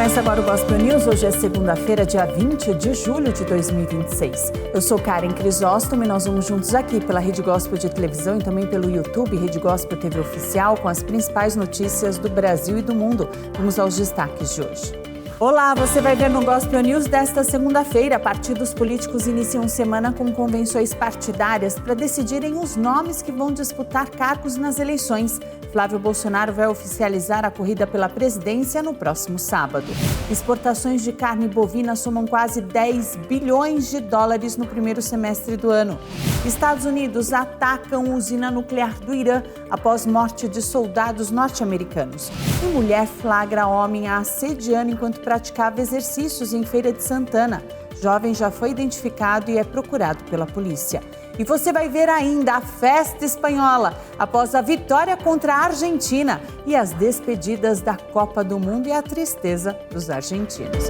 Começa agora o Gospel News. Hoje é segunda-feira, dia 20 de julho de 2026. Eu sou Karen Crisóstomo e nós vamos juntos aqui pela Rede Gospel de televisão e também pelo YouTube, Rede Gospel TV Oficial, com as principais notícias do Brasil e do mundo. Vamos aos destaques de hoje. Olá, você vai ver no Gospel News desta segunda-feira. Partidos políticos iniciam semana com convenções partidárias para decidirem os nomes que vão disputar cargos nas eleições. Flávio Bolsonaro vai oficializar a corrida pela presidência no próximo sábado. Exportações de carne bovina somam quase 10 bilhões de dólares no primeiro semestre do ano. Estados Unidos atacam usina nuclear do Irã após morte de soldados norte-americanos. E mulher flagra homem assediando enquanto praticava exercícios em Feira de Santana. Jovem já foi identificado e é procurado pela polícia. E você vai ver ainda a festa espanhola após a vitória contra a Argentina e as despedidas da Copa do Mundo e a tristeza dos argentinos.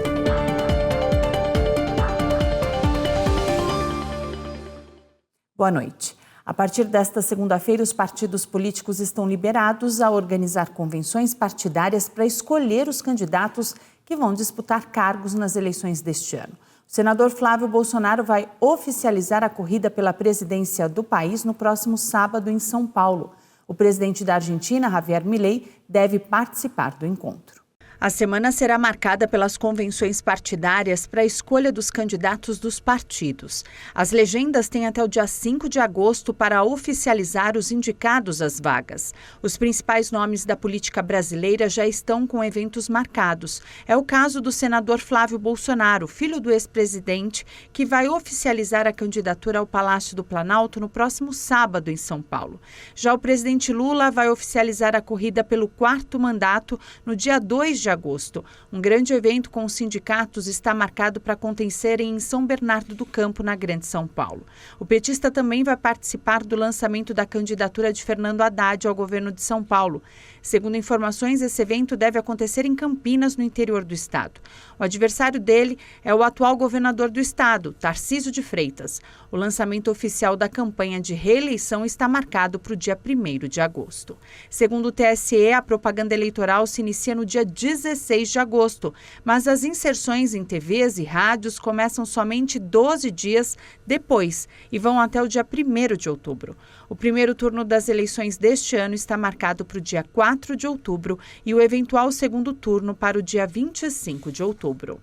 Boa noite. A partir desta segunda-feira, os partidos políticos estão liberados a organizar convenções partidárias para escolher os candidatos que vão disputar cargos nas eleições deste ano. O senador Flávio Bolsonaro vai oficializar a corrida pela presidência do país no próximo sábado em São Paulo. O presidente da Argentina, Javier Milei, deve participar do encontro. A semana será marcada pelas convenções partidárias para a escolha dos candidatos dos partidos. As legendas têm até o dia 5 de agosto para oficializar os indicados às vagas. Os principais nomes da política brasileira já estão com eventos marcados. É o caso do senador Flávio Bolsonaro, filho do ex-presidente, que vai oficializar a candidatura ao Palácio do Planalto no próximo sábado em São Paulo. Já o presidente Lula vai oficializar a corrida pelo 4º mandato no dia 2 de agosto. Um grande evento com os sindicatos está marcado para acontecer em São Bernardo do Campo, na Grande São Paulo. O petista também vai participar do lançamento da candidatura de Fernando Haddad ao governo de São Paulo. Segundo informações, esse evento deve acontecer em Campinas, no interior do estado. O adversário dele é o atual governador do estado, Tarcísio de Freitas. O lançamento oficial da campanha de reeleição está marcado para o dia 1º de agosto. Segundo o TSE, a propaganda eleitoral se inicia no dia 16 de agosto, mas as inserções em TVs e rádios começam somente 12 dias depois e vão até o dia 1º de outubro. O primeiro turno das eleições deste ano está marcado para o dia 4 de outubro e o eventual segundo turno para o dia 25 de outubro.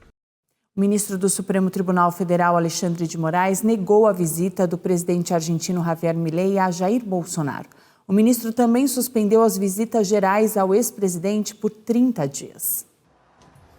O ministro do Supremo Tribunal Federal, Alexandre de Moraes, negou a visita do presidente argentino Javier Milei a Jair Bolsonaro. O ministro também suspendeu as visitas gerais ao ex-presidente por 30 dias.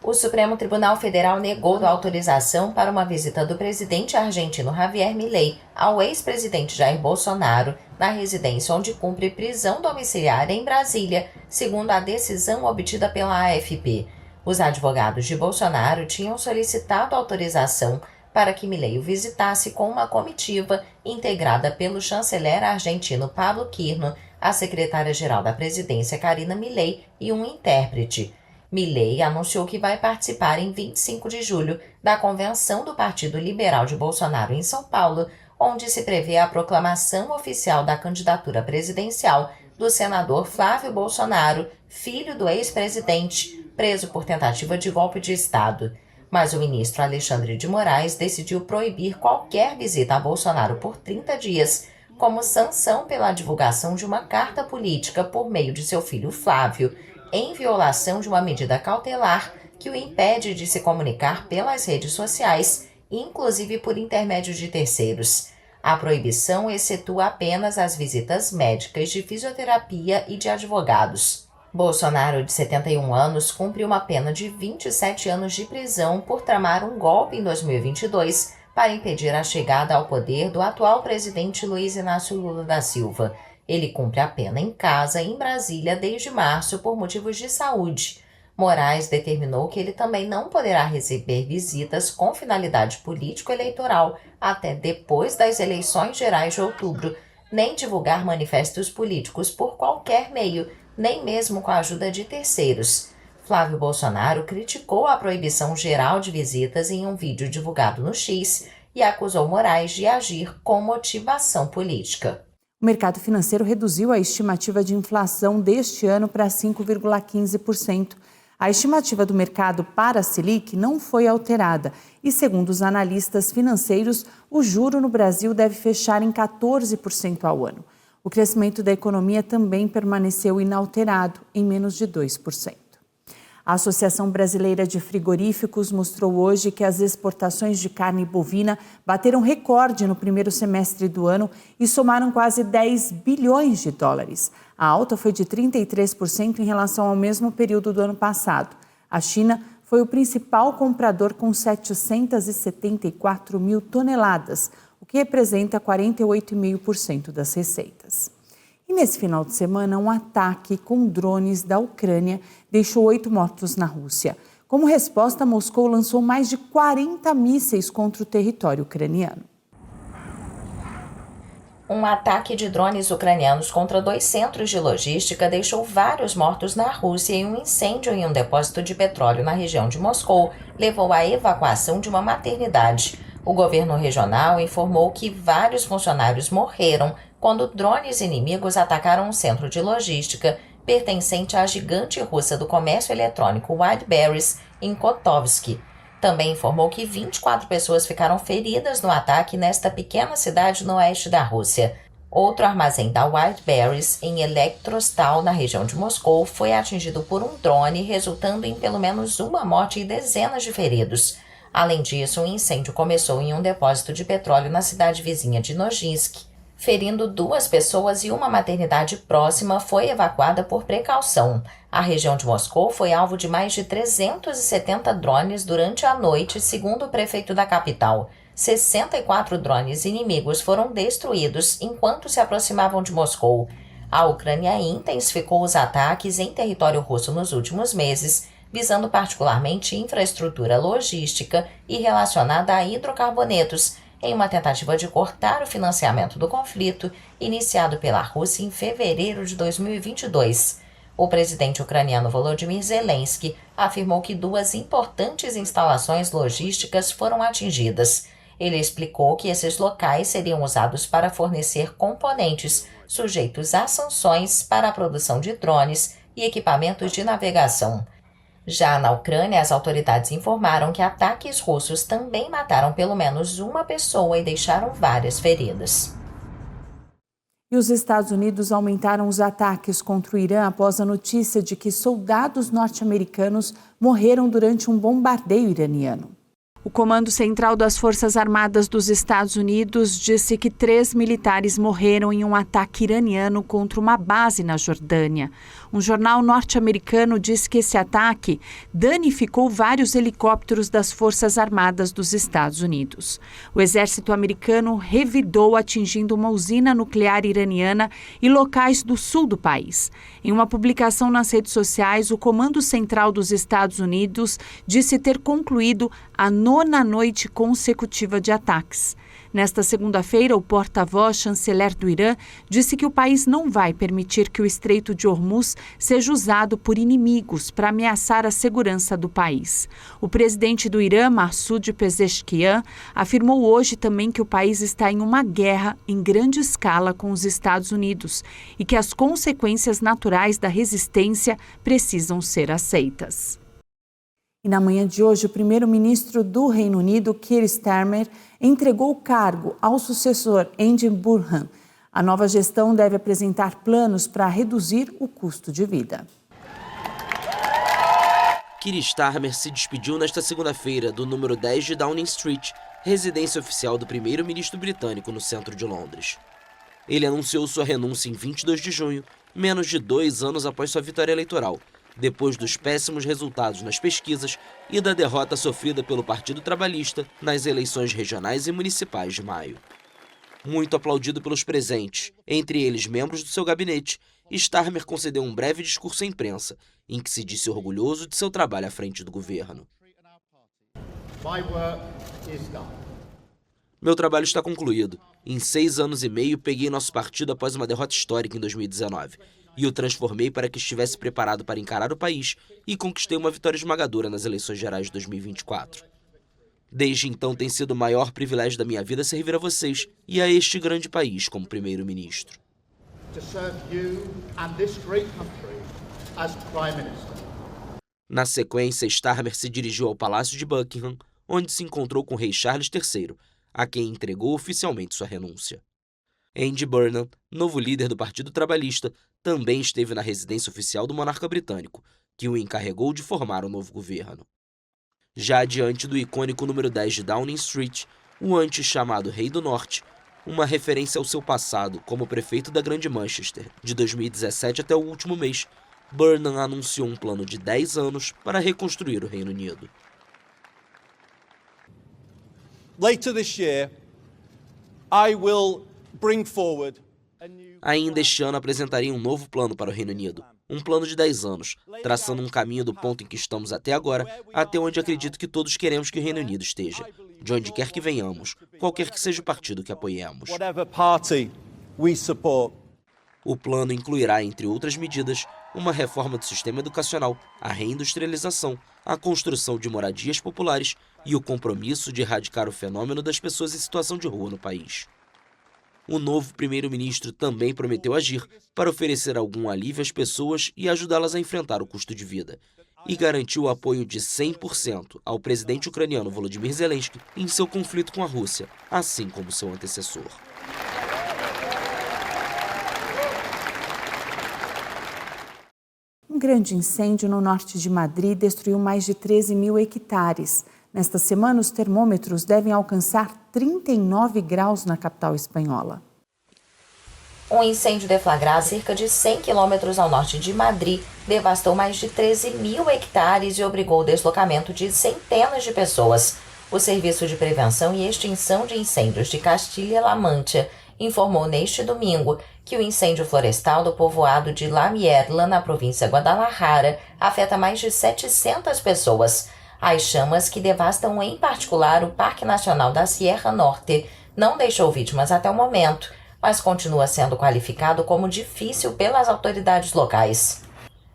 O Supremo Tribunal Federal negou a autorização para uma visita do presidente argentino Javier Milei ao ex-presidente Jair Bolsonaro na residência onde cumpre prisão domiciliar em Brasília, segundo a decisão obtida pela AFP. Os advogados de Bolsonaro tinham solicitado autorização para que Milei o visitasse com uma comitiva integrada pelo chanceler argentino Pablo Quirno, a secretária-geral da presidência Karina Milei e um intérprete. Milei anunciou que vai participar em 25 de julho da convenção do Partido Liberal de Bolsonaro em São Paulo, onde se prevê a proclamação oficial da candidatura presidencial do senador Flávio Bolsonaro, filho do ex-presidente, preso por tentativa de golpe de Estado. Mas o ministro Alexandre de Moraes decidiu proibir qualquer visita a Bolsonaro por 30 dias, como sanção pela divulgação de uma carta política por meio de seu filho Flávio, em violação de uma medida cautelar que o impede de se comunicar pelas redes sociais, inclusive por intermédio de terceiros. A proibição excetua apenas as visitas médicas, de fisioterapia e de advogados. Bolsonaro, de 71 anos, cumpriu uma pena de 27 anos de prisão por tramar um golpe em 2022 para impedir a chegada ao poder do atual presidente Luiz Inácio Lula da Silva. Ele cumpre a pena em casa, em Brasília, desde março, por motivos de saúde. Moraes determinou que ele também não poderá receber visitas com finalidade político-eleitoral até depois das eleições gerais de outubro, nem divulgar manifestos políticos por qualquer meio, nem mesmo com a ajuda de terceiros. Flávio Bolsonaro criticou a proibição geral de visitas em um vídeo divulgado no X e acusou Moraes de agir com motivação política. O mercado financeiro reduziu a estimativa de inflação deste ano para 5,15%. A A estimativa do mercado para a Selic não foi alterada e, segundo os analistas financeiros, o juro no Brasil deve fechar em 14% ao ano. O crescimento da economia também permaneceu inalterado, em menos de 2%. A Associação Brasileira de Frigoríficos mostrou hoje que as exportações de carne bovina bateram recorde no primeiro semestre do ano e somaram quase 10 bilhões de dólares. A alta foi de 33% em relação ao mesmo período do ano passado. A China foi o principal comprador com 774 mil toneladas, o que representa 48,5% das receitas. E nesse final de semana, um ataque com drones da Ucrânia deixou 8 mortos na Rússia. Como resposta, Moscou lançou mais de 40 mísseis contra o território ucraniano. Um ataque de drones ucranianos contra 2 centros de logística deixou vários mortos na Rússia e um incêndio em um depósito de petróleo na região de Moscou levou à evacuação de uma maternidade. O governo regional informou que vários funcionários morreram quando drones inimigos atacaram um centro de logística pertencente à gigante russa do comércio eletrônico Wildberries, em Kotovsk. Também informou que 24 pessoas ficaram feridas no ataque nesta pequena cidade no oeste da Rússia. Outro armazém da Wildberries, em Elektrostal, na região de Moscou, foi atingido por um drone, resultando em pelo menos uma morte e dezenas de feridos. Além disso, um incêndio começou em um depósito de petróleo na cidade vizinha de Nojinsk, ferindo 2 pessoas e uma maternidade próxima foi evacuada por precaução. A região de Moscou foi alvo de mais de 370 drones durante a noite, segundo o prefeito da capital. 64 drones inimigos foram destruídos enquanto se aproximavam de Moscou. A Ucrânia intensificou os ataques em território russo nos últimos meses, visando particularmente infraestrutura logística e relacionada a hidrocarbonetos, em uma tentativa de cortar o financiamento do conflito iniciado pela Rússia em fevereiro de 2022. O presidente ucraniano Volodymyr Zelensky afirmou que 2 importantes instalações logísticas foram atingidas. Ele explicou que esses locais seriam usados para fornecer componentes sujeitos a sanções para a produção de drones e equipamentos de navegação. Já na Ucrânia, as autoridades informaram que ataques russos também mataram pelo menos uma pessoa e deixaram várias feridas. E os Estados Unidos aumentaram os ataques contra o Irã após a notícia de que soldados norte-americanos morreram durante um bombardeio iraniano. O Comando Central das Forças Armadas dos Estados Unidos disse que 3 militares morreram em um ataque iraniano contra uma base na Jordânia. Um jornal norte-americano disse que esse ataque danificou vários helicópteros das Forças Armadas dos Estados Unidos. O exército americano revidou atingindo uma usina nuclear iraniana e locais do sul do país. Em uma publicação nas redes sociais, o Comando Central dos Estados Unidos disse ter concluído a 9ª noite consecutiva de ataques. Nesta segunda-feira, o porta-voz chanceler do Irã disse que o país não vai permitir que o Estreito de Hormuz seja usado por inimigos para ameaçar a segurança do país. O presidente do Irã, Massoud Pezeshkian, afirmou hoje também que o país está em uma guerra em grande escala com os Estados Unidos e que as consequências naturais da resistência precisam ser aceitas. E na manhã de hoje, o primeiro-ministro do Reino Unido, Keir Starmer, entregou o cargo ao sucessor, Andy Burnham. A nova gestão deve apresentar planos para reduzir o custo de vida. Keir Starmer se despediu nesta segunda-feira do número 10 de Downing Street, residência oficial do primeiro-ministro britânico no centro de Londres. Ele anunciou sua renúncia em 22 de junho, menos de 2 anos após sua vitória eleitoral, depois dos péssimos resultados nas pesquisas e da derrota sofrida pelo Partido Trabalhista nas eleições regionais e municipais de maio. Muito aplaudido pelos presentes, entre eles membros do seu gabinete, Starmer concedeu um breve discurso à imprensa, em que se disse orgulhoso de seu trabalho à frente do governo. Meu trabalho está concluído. Em 6 anos e meio, peguei nosso partido após uma derrota histórica em 2019. E o transformei para que estivesse preparado para encarar o país e conquistei uma vitória esmagadora nas eleições gerais de 2024. Desde então tem sido o maior privilégio da minha vida servir a vocês e a este grande país como primeiro-ministro. Na sequência, Starmer se dirigiu ao Palácio de Buckingham, onde se encontrou com o rei Charles III, a quem entregou oficialmente sua renúncia. Andy Burnham, novo líder do Partido Trabalhista, também esteve na residência oficial do monarca britânico, que o encarregou de formar o novo governo. Já diante do icônico número 10 de Downing Street, o antes chamado Rei do Norte, uma referência ao seu passado como prefeito da Grande Manchester, de 2017 até o último mês, Burnham anunciou um plano de 10 anos para reconstruir o Reino Unido. Later this year, I will bring forward a new... Ainda este ano apresentarei um novo plano para o Reino Unido, um plano de 10 anos, traçando um caminho do ponto em que estamos até agora, até onde acredito que todos queremos que o Reino Unido esteja, de onde quer que venhamos, qualquer que seja o partido que apoiemos. Whatever party we support. O plano incluirá, entre outras medidas, uma reforma do sistema educacional, a reindustrialização, a construção de moradias populares e o compromisso de erradicar o fenômeno das pessoas em situação de rua no país. O novo primeiro-ministro também prometeu agir para oferecer algum alívio às pessoas e ajudá-las a enfrentar o custo de vida, e garantiu o apoio de 100% ao presidente ucraniano Volodymyr Zelensky em seu conflito com a Rússia, assim como seu antecessor. Um grande incêndio no norte de Madrid destruiu mais de 13 mil hectares. Nesta semana, os termômetros devem alcançar 39 graus na capital espanhola. Um incêndio deflagrado a cerca de 100 quilômetros ao norte de Madrid devastou mais de 13 mil hectares e obrigou o deslocamento de centenas de pessoas. O Serviço de Prevenção e Extinção de Incêndios de Castilha-La Mancha informou neste domingo que o incêndio florestal do povoado de La Mierla, na província Guadalajara, afeta mais de 700 pessoas. As chamas, que devastam em particular o Parque Nacional da Sierra Norte, não deixou vítimas até o momento, mas continua sendo qualificado como difícil pelas autoridades locais.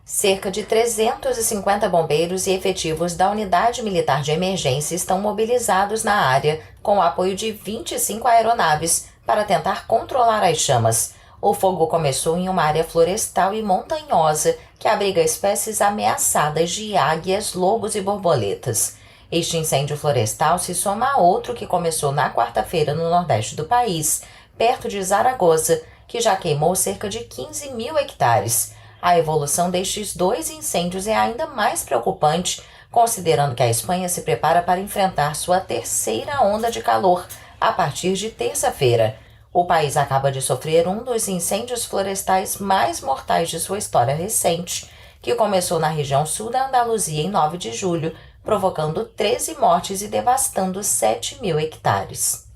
Cerca de 350 bombeiros e efetivos da Unidade Militar de Emergência estão mobilizados na área, com o apoio de 25 aeronaves, para tentar controlar as chamas. O fogo começou em uma área florestal e montanhosa que abriga espécies ameaçadas de águias, lobos e borboletas. Este incêndio florestal se soma a outro que começou na quarta-feira no nordeste do país, perto de Zaragoza, que já queimou cerca de 15 mil hectares. A evolução destes dois incêndios é ainda mais preocupante, considerando que a Espanha se prepara para enfrentar sua terceira onda de calor a partir de terça-feira. O país acaba de sofrer um dos incêndios florestais mais mortais de sua história recente, que começou na região sul da Andaluzia em 9 de julho, provocando 13 mortes e devastando 7 mil hectares.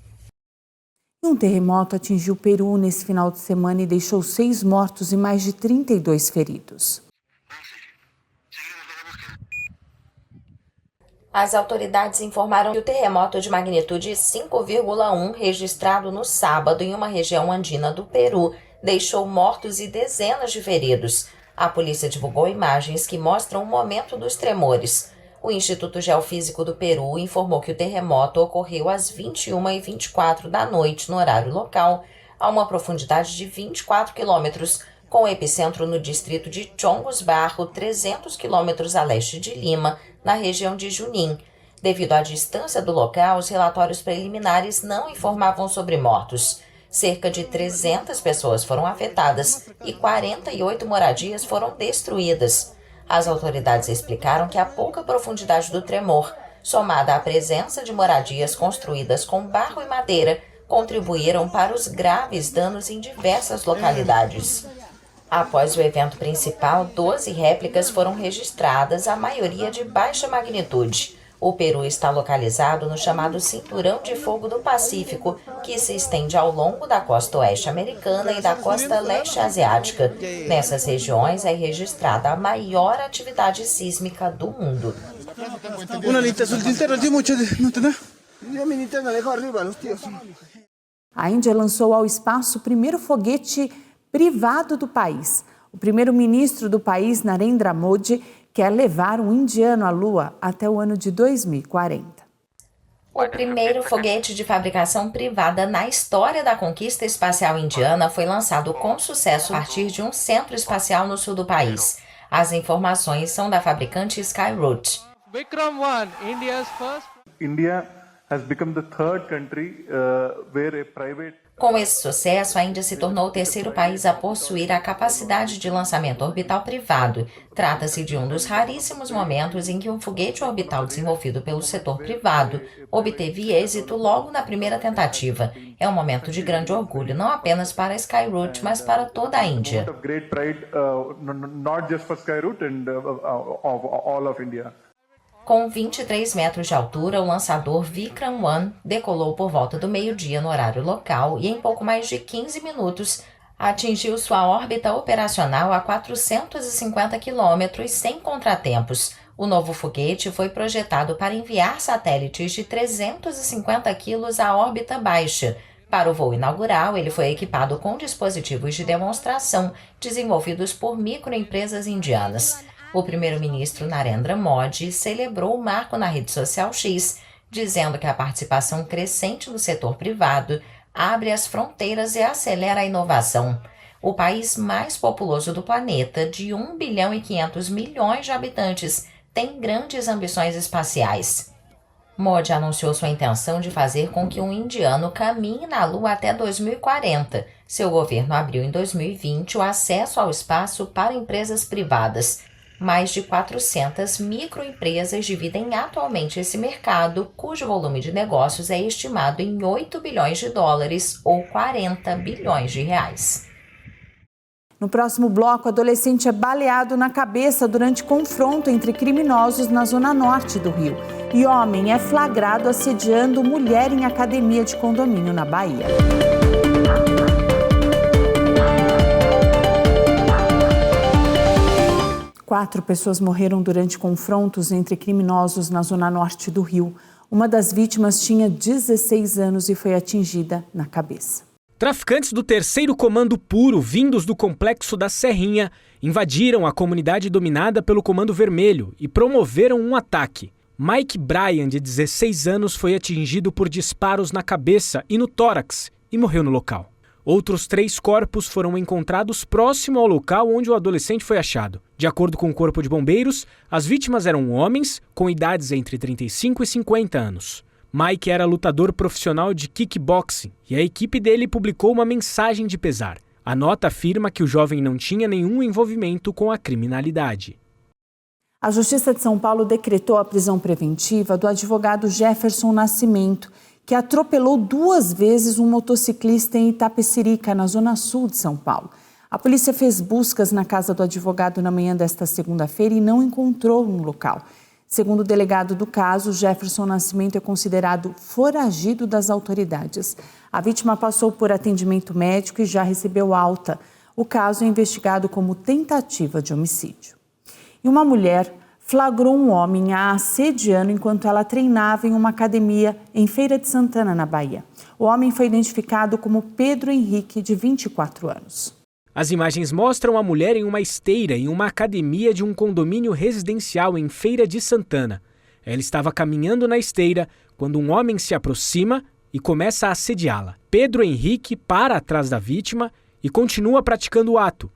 Um terremoto atingiu o Peru nesse final de semana e deixou 6 mortos e mais de 32 feridos. As autoridades informaram que o terremoto de magnitude 5,1 registrado no sábado em uma região andina do Peru deixou mortos e dezenas de feridos. A polícia divulgou imagens que mostram o momento dos tremores. O Instituto Geofísico do Peru informou que o terremoto ocorreu às 21h24 da noite no horário local, a uma profundidade de 24 quilômetros, com o epicentro no distrito de Chongos Barro, 300 quilômetros a leste de Lima, na região de Junín. Devido à distância do local, os relatórios preliminares não informavam sobre mortos. Cerca de 300 pessoas foram afetadas e 48 moradias foram destruídas. As autoridades explicaram que a pouca profundidade do tremor, somada à presença de moradias construídas com barro e madeira, contribuíram para os graves danos em diversas localidades. Após o evento principal, 12 réplicas foram registradas, a maioria de baixa magnitude. O Peru está localizado no chamado Cinturão de Fogo do Pacífico, que se estende ao longo da costa oeste americana e da costa leste asiática. Nessas regiões é registrada a maior atividade sísmica do mundo. A Índia lançou ao espaço o primeiro foguete privado do país. O primeiro-ministro do país, Narendra Modi, quer levar um indiano à Lua até o ano de 2040. O primeiro foguete de fabricação privada na história da conquista espacial indiana foi lançado com sucesso a partir de um centro espacial no sul do país. As informações são da fabricante Skyroot. Vikram 1, India's first. India has become the third country where a private. Com esse sucesso, a Índia se tornou o terceiro país a possuir a capacidade de lançamento orbital privado. Trata-se de um dos raríssimos momentos em que um foguete orbital desenvolvido pelo setor privado obteve êxito logo na primeira tentativa. É um momento de grande orgulho, não apenas para a Skyroot, mas para toda a Índia. Great pride, not just for Skyroot and all of India. Com 23 metros de altura, o lançador Vikram 1 decolou por volta do meio-dia no horário local e em pouco mais de 15 minutos atingiu sua órbita operacional a 450 quilômetros sem contratempos. O novo foguete foi projetado para enviar satélites de 350 quilos à órbita baixa. Para o voo inaugural, ele foi equipado com dispositivos de demonstração desenvolvidos por microempresas indianas. O primeiro-ministro Narendra Modi celebrou o marco na rede social X, dizendo que a participação crescente do setor privado abre as fronteiras e acelera a inovação. O país mais populoso do planeta, de 1 bilhão e 500 milhões de habitantes, tem grandes ambições espaciais. Modi anunciou sua intenção de fazer com que um indiano caminhe na Lua até 2040. Seu governo abriu em 2020 o acesso ao espaço para empresas privadas. Mais de 400 microempresas dividem atualmente esse mercado, cujo volume de negócios é estimado em 8 bilhões de dólares ou 40 bilhões de reais. No próximo bloco, adolescente é baleado na cabeça durante confronto entre criminosos na zona norte do Rio. E homem é flagrado assediando mulher em academia de condomínio na Bahia. Quatro pessoas morreram durante confrontos entre criminosos na zona norte do Rio. Uma das vítimas tinha 16 anos e foi atingida na cabeça. Traficantes do 3º Comando Puro, vindos do complexo da Serrinha, invadiram a comunidade dominada pelo Comando Vermelho e promoveram um ataque. Mike Bryan, de 16 anos, foi atingido por disparos na cabeça e no tórax e morreu no local. Outros 3 corpos foram encontrados próximo ao local onde o adolescente foi achado. De acordo com o Corpo de Bombeiros, as vítimas eram homens com idades entre 35 e 50 anos. Mike era lutador profissional de kickboxing e a equipe dele publicou uma mensagem de pesar. A nota afirma que o jovem não tinha nenhum envolvimento com a criminalidade. A Justiça de São Paulo decretou a prisão preventiva do advogado Jefferson Nascimento, que atropelou 2 vezes um motociclista em Itapecerica, na zona sul de São Paulo. A polícia fez buscas na casa do advogado na manhã desta segunda-feira e não encontrou no local. Segundo o delegado do caso, Jefferson Nascimento é considerado foragido das autoridades. A vítima passou por atendimento médico e já recebeu alta. O caso é investigado como tentativa de homicídio. E uma mulher flagrou um homem a assediando enquanto ela treinava em uma academia em Feira de Santana, na Bahia. O homem foi identificado como Pedro Henrique, de 24 anos. As imagens mostram a mulher em uma esteira em uma academia de um condomínio residencial em Feira de Santana. Ela estava caminhando na esteira quando um homem se aproxima e começa a assediá-la. Pedro Henrique para atrás da vítima e continua praticando o ato.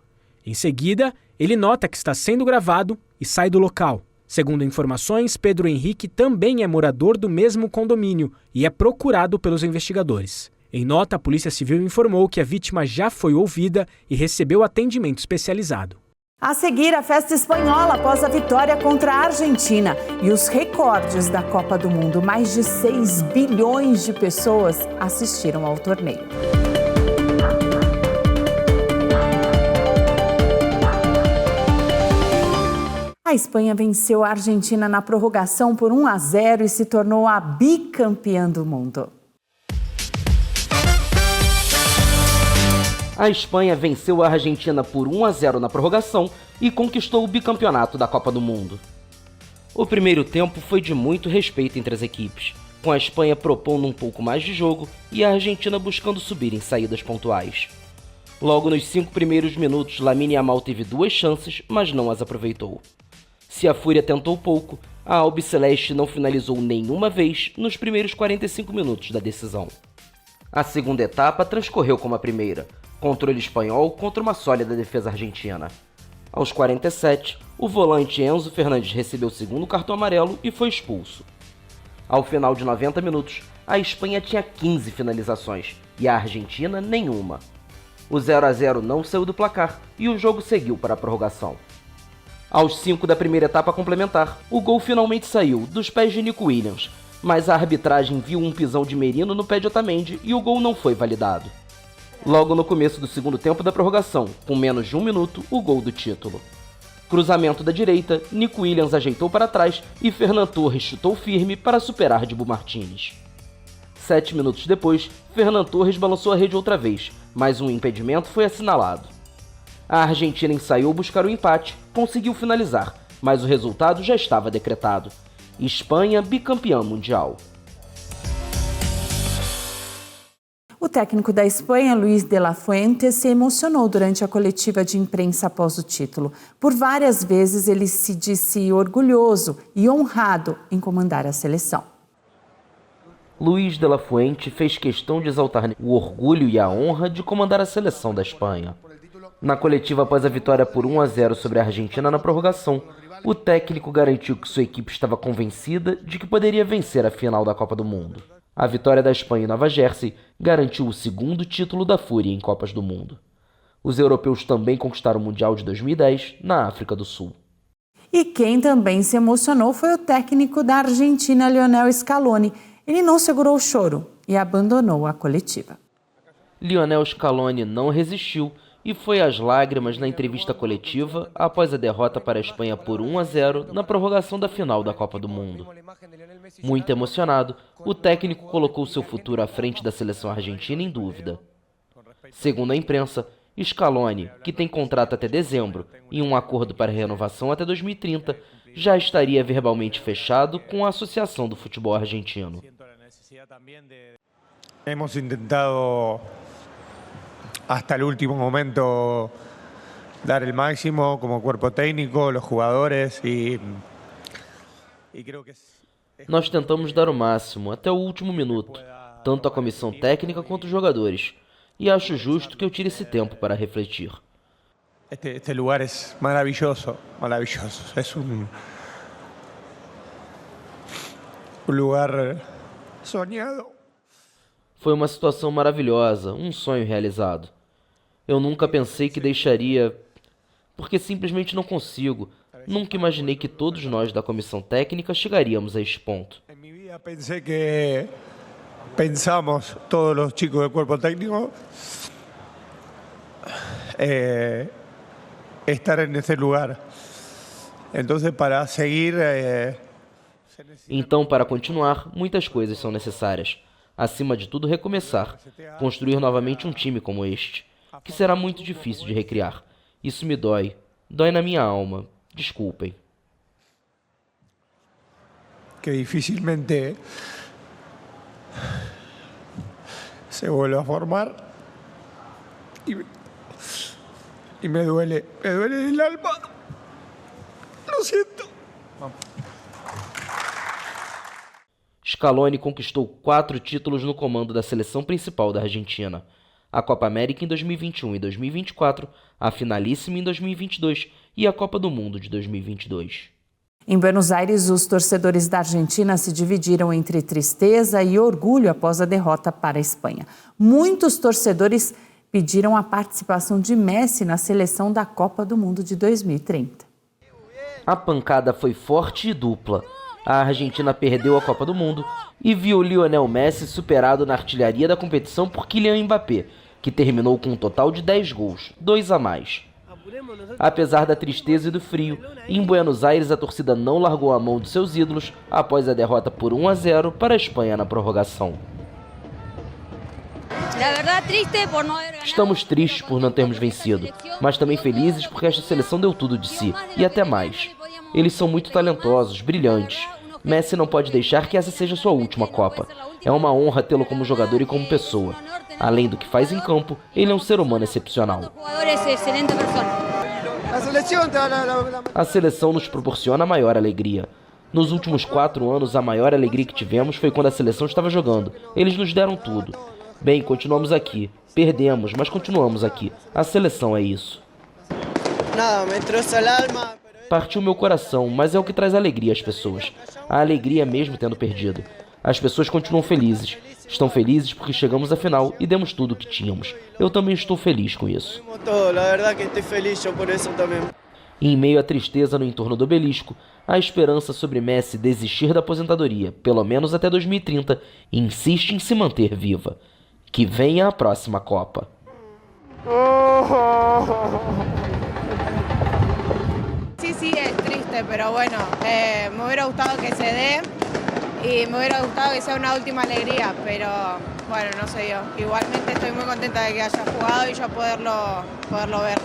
Em seguida, ele nota que está sendo gravado e sai do local. Segundo informações, Pedro Henrique também é morador do mesmo condomínio e é procurado pelos investigadores. Em nota, a Polícia Civil informou que a vítima já foi ouvida e recebeu atendimento especializado. A seguir, a festa espanhola após a vitória contra a Argentina e os recordes da Copa do Mundo. Mais de 6 bilhões de pessoas assistiram ao torneio. A Espanha venceu a Argentina na prorrogação por 1-0 e se tornou a bicampeã do mundo. A Espanha venceu a Argentina por 1-0 na prorrogação e conquistou o bicampeonato da Copa do Mundo. O primeiro tempo foi de muito respeito entre as equipes, com a Espanha propondo um pouco mais de jogo e a Argentina buscando subir em saídas pontuais. Logo nos 5 primeiros minutos, Lamine Yamal teve 2 chances, mas não as aproveitou. Se a Fúria tentou pouco, a Albiceleste não finalizou nenhuma vez nos primeiros 45 minutos da decisão. A segunda etapa transcorreu como a primeira, controle espanhol contra uma sólida defesa argentina. Aos 47, o volante Enzo Fernandes recebeu o segundo cartão amarelo e foi expulso. Ao final de 90 minutos, a Espanha tinha 15 finalizações e a Argentina nenhuma. O 0 a 0 não saiu do placar e o jogo seguiu para a prorrogação. Aos 5 da primeira etapa complementar, o gol finalmente saiu dos pés de Nico Williams, mas a arbitragem viu um pisão de Merino no pé de Otamendi e o gol não foi validado. Logo no começo do segundo tempo da prorrogação, com menos de 1 minuto, o gol do título. Cruzamento da direita, Nico Williams ajeitou para trás e Fernan Torres chutou firme para superar Dibu Martínez. 7 minutos depois, Fernan Torres balançou a rede outra vez, mas um impedimento foi assinalado. A Argentina ensaiou buscar o empate, conseguiu finalizar, mas o resultado já estava decretado. Espanha bicampeã mundial. O técnico da Espanha, Luis de la Fuente, se emocionou durante a coletiva de imprensa após o título. Por várias vezes ele se disse orgulhoso e honrado em comandar a seleção. Luis de la Fuente fez questão de exaltar o orgulho e a honra de comandar a seleção da Espanha. Na coletiva após a vitória por 1 a 0 sobre a Argentina na prorrogação, o técnico garantiu que sua equipe estava convencida de que poderia vencer a final da Copa do Mundo. A vitória da Espanha em Nova Jersey garantiu o segundo título da Fúria em Copas do Mundo. Os europeus também conquistaram o Mundial de 2010 na África do Sul. E quem também se emocionou foi o técnico da Argentina, Lionel Scaloni. Ele não segurou o choro e abandonou a coletiva. Lionel Scaloni não resistiu e foi às lágrimas na entrevista coletiva após a derrota para a Espanha por 1 a 0 na prorrogação da final da Copa do Mundo. Muito emocionado, o técnico colocou seu futuro à frente da seleção argentina em dúvida. Segundo a imprensa, Scaloni, que tem contrato até dezembro e um acordo para renovação até 2030, já estaria verbalmente fechado com a Associação do Futebol Argentino. Hemos intentado hasta el último momento dar el máximo como cuerpo técnico, los jugadores y creo que Nós tentamos dar o máximo até o último minuto, tanto a comissão técnica quanto os jogadores, e acho justo que eu tire esse tempo para refletir. Este lugar es maravilloso, maravilloso. Es un lugar soñado. Foi uma situação maravilhosa, um sonho realizado. Eu nunca pensei que deixaria, porque simplesmente não consigo. Nunca imaginei que todos nós da comissão técnica chegaríamos a este ponto. En mi vida pensé que pensamos, todos los chicos del cuerpo técnico, estar en ese lugar. Entonces, para seguir... Então, para continuar, muitas coisas são necessárias. Acima de tudo, recomeçar. Construir novamente um time como este, que será muito difícil de recriar. Isso me dói. Dói na minha alma. Desculpem. Que dificilmente se vuelve a formar y me duele el alma. Lo siento. Scaloni conquistou 4 títulos no comando da seleção principal da Argentina. A Copa América em 2021 e 2024, a Finalíssima em 2022 e a Copa do Mundo de 2022. Em Buenos Aires, os torcedores da Argentina se dividiram entre tristeza e orgulho após a derrota para a Espanha. Muitos torcedores pediram a participação de Messi na seleção da Copa do Mundo de 2030. A pancada foi forte e dupla. A Argentina perdeu a Copa do Mundo e viu Lionel Messi superado na artilharia da competição por Kylian Mbappé, que terminou com um total de 10 gols, 2 a mais. Apesar da tristeza e do frio, em Buenos Aires a torcida não largou a mão de seus ídolos após a derrota por 1 a 0 para a Espanha na prorrogação. Estamos tristes por não termos vencido, mas também felizes porque esta seleção deu tudo de si, e até mais. Eles são muito talentosos, brilhantes. Messi não pode deixar que essa seja sua última Copa. É uma honra tê-lo como jogador e como pessoa. Além do que faz em campo, ele é um ser humano excepcional. A seleção nos proporciona a maior alegria. Nos últimos 4 anos, a maior alegria que tivemos foi quando a seleção estava jogando. Eles nos deram tudo. Bem, continuamos aqui. Perdemos, mas continuamos aqui. A seleção é isso. Partiu meu coração, mas é o que traz alegria às pessoas. A alegria mesmo tendo perdido. As pessoas continuam felizes. Estão felizes porque chegamos à final e demos tudo o que tínhamos. Eu também estou feliz com isso. Em meio à tristeza no entorno do obelisco, a esperança sobre Messi desistir da aposentadoria, pelo menos até 2030, insiste em se manter viva. Que venha a próxima Copa. Sí, es triste, pero bueno, me hubiera gustado que se dé y me hubiera gustado que sea una última alegría, pero bueno, no se dio. Igualmente estoy muy contenta de que haya jugado y yo poderlo ver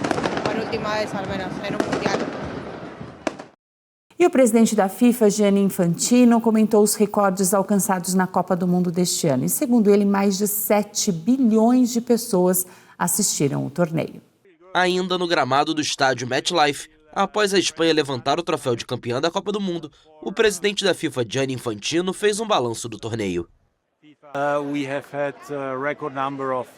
por última vez al menos en un mundial. E o presidente da FIFA, Gianni Infantino, comentou os recordes alcançados na Copa do Mundo deste ano. E segundo ele, mais de 7 bilhões de pessoas assistiram o torneio. Ainda no gramado do estádio MetLife, após a Espanha levantar o troféu de campeã da Copa do Mundo, o presidente da FIFA, Gianni Infantino, fez um balanço do torneio. We have had a record number of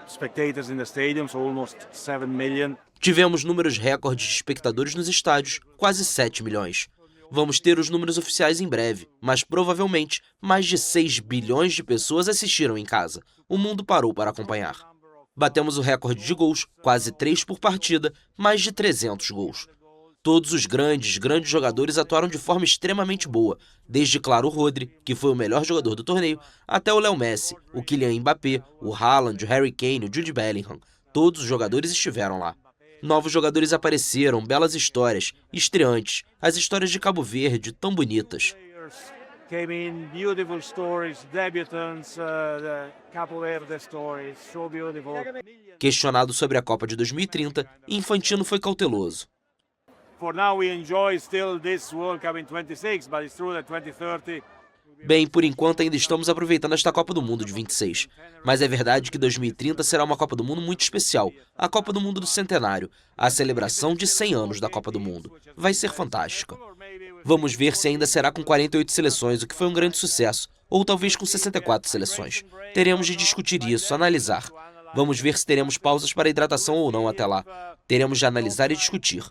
spectators in the stadium, so almost 7 million. Tivemos números recordes de espectadores nos estádios, quase 7 milhões. Vamos ter os números oficiais em breve, mas provavelmente mais de 6 bilhões de pessoas assistiram em casa. O mundo parou para acompanhar. Batemos o recorde de gols, quase 3 por partida, mais de 300 gols. Todos os grandes jogadores atuaram de forma extremamente boa, desde claro o Rodri, que foi o melhor jogador do torneio, até o Léo Messi, o Kylian Mbappé, o Haaland, o Harry Kane, o Jude Bellingham. Todos os jogadores estiveram lá. Novos jogadores apareceram, belas histórias, estreantes, as histórias de Cabo Verde, tão bonitas. Questionado sobre a Copa de 2030, Infantino foi cauteloso. Bem, por enquanto ainda estamos aproveitando esta Copa do Mundo de 26. Mas é verdade que 2030 será uma Copa do Mundo muito especial. A Copa do Mundo do Centenário. A celebração de 100 anos da Copa do Mundo. Vai ser fantástica. Vamos ver se ainda será com 48 seleções, o que foi um grande sucesso. Ou talvez com 64 seleções. Teremos de discutir isso, analisar. Vamos ver se teremos pausas para hidratação ou não até lá. Teremos de analisar e discutir.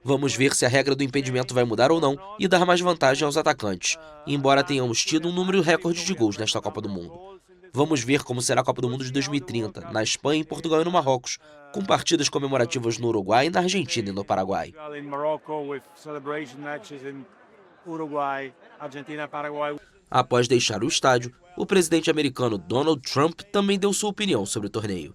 Vamos ver se a regra do impedimento vai mudar ou não e dar mais vantagem aos atacantes, embora tenhamos tido um número recorde de gols nesta Copa do Mundo. Vamos ver como será a Copa do Mundo de 2030, na Espanha, em Portugal e no Marrocos, com partidas comemorativas no Uruguai, na Argentina e no Paraguai. Após deixar o estádio, o presidente americano Donald Trump também deu sua opinião sobre o torneio.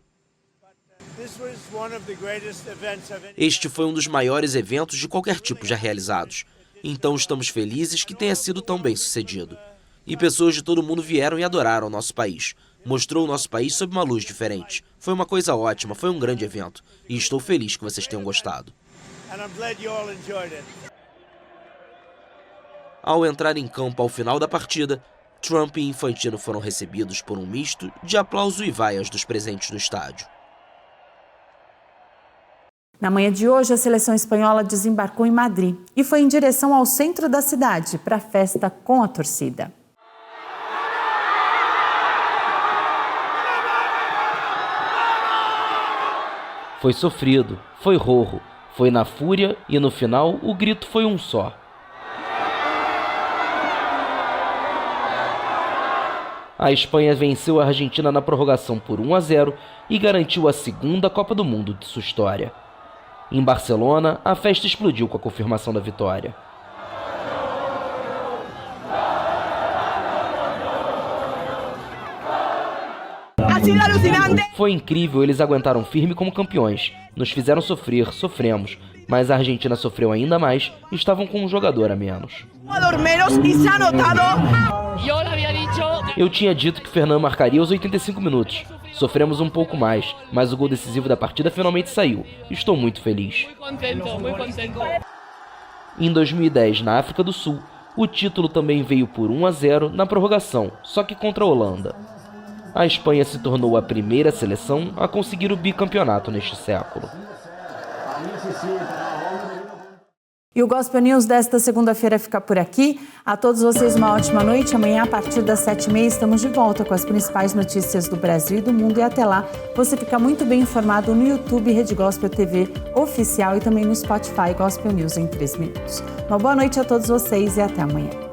Este foi um dos maiores eventos de qualquer tipo já realizados. Então estamos felizes que tenha sido tão bem sucedido. E pessoas de todo mundo vieram e adoraram o nosso país. Mostrou o nosso país sob uma luz diferente. Foi uma coisa ótima, foi um grande evento. E estou feliz que vocês tenham gostado. Ao entrar em campo ao final da partida, Trump e Infantino foram recebidos por um misto de aplauso e vaias dos presentes no estádio. Na manhã de hoje, a seleção espanhola desembarcou em Madrid e foi em direção ao centro da cidade para a festa com a torcida. Foi sofrido, foi rorro, foi na fúria e no final o grito foi um só. A Espanha venceu a Argentina na prorrogação por 1-0 e garantiu a segunda Copa do Mundo de sua história. Em Barcelona, a festa explodiu com a confirmação da vitória. Foi incrível, eles aguentaram firme como campeões. Nos fizeram sofrer, sofremos. Mas a Argentina sofreu ainda mais e estavam com um jogador a menos. Eu tinha dito que Fernando marcaria aos 85 minutos. Sofremos um pouco mais, mas o gol decisivo da partida finalmente saiu. Estou muito feliz. Em 2010, na África do Sul, o título também veio por 1-0 na prorrogação, só que contra a Holanda. A Espanha se tornou a primeira seleção a conseguir o bicampeonato neste século. E o Gospel News desta segunda-feira fica por aqui. A todos vocês uma ótima noite. Amanhã, a partir das 7h30, estamos de volta com as principais notícias do Brasil e do mundo. E até lá, você fica muito bem informado no YouTube Rede Gospel TV Oficial e também no Spotify Gospel News em 3 minutos. Uma boa noite a todos vocês e até amanhã.